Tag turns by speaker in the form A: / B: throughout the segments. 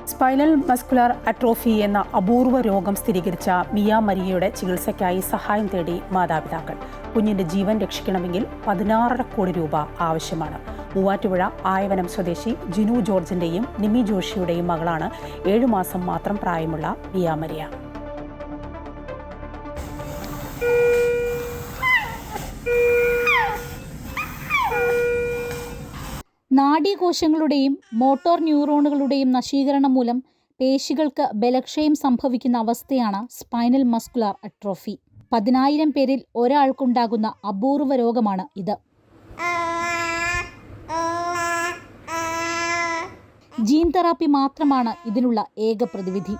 A: Spinal muscular atrophy എന്ന അപൂർവ രോഗം സ്ഥിരീകരിച്ച മിയ മരിയയുടെ ചികിത്സയ്ക്കായി സഹായം തേടി മാതാപിതാക്കൾ. കുഞ്ഞിന്റെ ജീവൻ രക്ഷിക്കണമെങ്കിൽ 16.5 കോടി രൂപ ആവശ്യമാണ്. മൂവാറ്റുപുഴ ആയവനം സ്വദേശി ജിനു ജോർജിന്റെയും നിമി ജോഷിയുടെയും മകളാണ് 7 മാസം മാത്രം പ്രായമുള്ള മിയ മരിയ.
B: നാഡീകോശങ്ങളുടെയും മോട്ടോർ ന്യൂറോണുകളുടെയും നശീകരണം മൂലം പേശികൾക്ക് ബലക്ഷയം സംഭവിക്കുന്ന അവസ്ഥയാണ് സ്പൈനൽ മസ്കുലർ അട്രോഫി. 10,000 പേരിൽ ഒരാൾക്കുണ്ടാകുന്ന അപൂർവ രോഗമാണ് ഇത്. ജീൻ തെറാപ്പി മാത്രമാണ് ഇതിനുള്ള ഏക പ്രതിവിധി.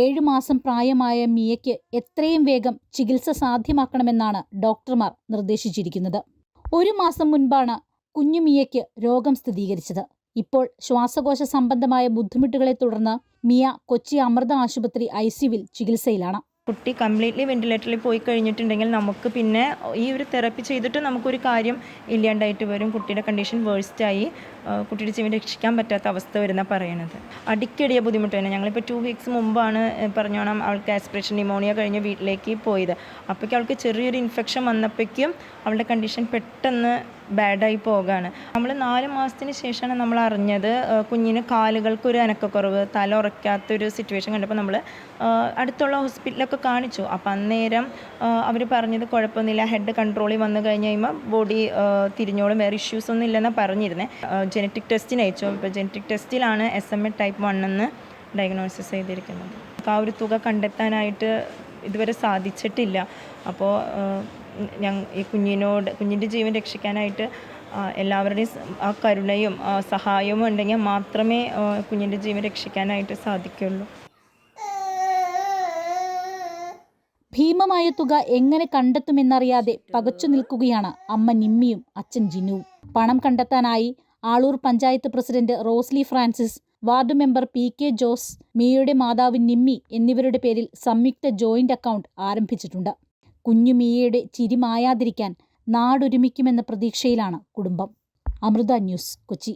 B: 7 മാസം പ്രായമായ മിയയ്ക്ക് എത്രയും വേഗം ചികിത്സ സാധ്യമാക്കണമെന്നാണ് ഡോക്ടർമാർ നിർദ്ദേശിച്ചിരിക്കുന്നത്. 1 മാസം മുൻപാണ് കുഞ്ഞു മിയയ്ക്ക് രോഗം സ്ഥിരീകരിച്ചത്. ഇപ്പോൾ ശ്വാസകോശ സംബന്ധമായ ബുദ്ധിമുട്ടുകളെ തുടർന്ന് മിയ കൊച്ചി അമൃത ആശുപത്രി ICUവിൽ ചികിത്സയിലാണ്.
C: കുട്ടി കംപ്ലീറ്റ്ലി വെന്റിലേറ്ററിൽ പോയി കഴിഞ്ഞിട്ടുണ്ടെങ്കിൽ നമുക്ക് പിന്നെ ഈ ഒരു തെറാപ്പി ചെയ്തിട്ട് നമുക്കൊരു കാര്യം ഇല്ലാണ്ടായിട്ട് വരും. കുട്ടിയുടെ കണ്ടീഷൻ വേഴ്സ്റ്റായി കുട്ടിയുടെ ജീവൻ രക്ഷിക്കാൻ പറ്റാത്ത അവസ്ഥ വരുന്ന പറയണത്. അടിക്കടിയ ബുദ്ധിമുട്ട് തന്നെ. ഞങ്ങളിപ്പോൾ 2 വീക്സ് മുമ്പാണ് പറഞ്ഞോണം അവൾക്ക് ആസ്പിറേഷൻ ന്യൂമോണിയ കഴിഞ്ഞ് വീട്ടിലേക്ക് പോയത്. അപ്പോഴേക്കും അവൾക്ക് ചെറിയൊരു ഇൻഫെക്ഷൻ വന്നപ്പോഴേക്കും അവളുടെ കണ്ടീഷൻ പെട്ടെന്ന് ബാഡായി പോവുകയാണ്. നമ്മൾ 4 മാസത്തിന് ശേഷമാണ് നമ്മൾ അറിഞ്ഞത് കുഞ്ഞിന് കാലുകൾക്കൊരു അനക്കക്കുറവ്, തല ഉറയ്ക്കാത്തൊരു സിറ്റുവേഷൻ കണ്ടപ്പോൾ നമ്മൾ അടുത്തുള്ള ഹോസ്പിറ്റലൊക്കെ കാണിച്ചു. അപ്പം അന്നേരം അവർ പറഞ്ഞത് കുഴപ്പമൊന്നുമില്ല, ഹെഡ് കൺട്രോളിൽ വന്നു കഴിഞ്ഞ് കഴിയുമ്പോൾ ബോഡി തിരിഞ്ഞോളും, വേറെ ഇഷ്യൂസ് ഒന്നും ഇല്ലെന്നാണ് പറഞ്ഞിരുന്നത്. ജനറ്റിക് ടെസ്റ്റിന് അയച്ചു. ഇപ്പോൾ ജനറ്റിക് ടെസ്റ്റിലാണ് SMA type 1 എന്ന് ഡയഗ്നോസിസ് ചെയ്തിരിക്കുന്നത്. ആ ഒരു തുക കണ്ടെത്താനായിട്ട് ഇതുവരെ സാധിച്ചിട്ടില്ല. അപ്പോൾ ഈ കുഞ്ഞിൻ്റെ ജീവൻ രക്ഷിക്കാനായിട്ട് എല്ലാവരുടെയും ആ കരുണയും സഹായവും ഉണ്ടെങ്കിൽ മാത്രമേ കുഞ്ഞിൻ്റെ ജീവൻ രക്ഷിക്കാനായിട്ട് സാധിക്കുള്ളൂ.
B: ഭീമമായ തുക എങ്ങനെ കണ്ടെത്തുമെന്നറിയാതെ പകച്ചു നിൽക്കുകയാണ് അമ്മ നിമ്മിയും അച്ഛൻ ജിനുവും. പണം കണ്ടെത്താനായി Aloor panchayat president Rosly Francis, ward member PK Jose, മിയയുടെ മാതാവ് നിമ്മി എന്നിവരുടെ പേരിൽ സംയുക്ത ജോയിന്റ് അക്കൗണ്ട് ആരംഭിച്ചിട്ടുണ്ട്. കുഞ്ഞു മിയയുടെ ചിരി മായാതിരിക്കാൻ നാടൊരുമിക്കുമെന്ന പ്രതീക്ഷയിലാണ് കുടുംബം. അമൃത ന്യൂസ്, കൊച്ചി.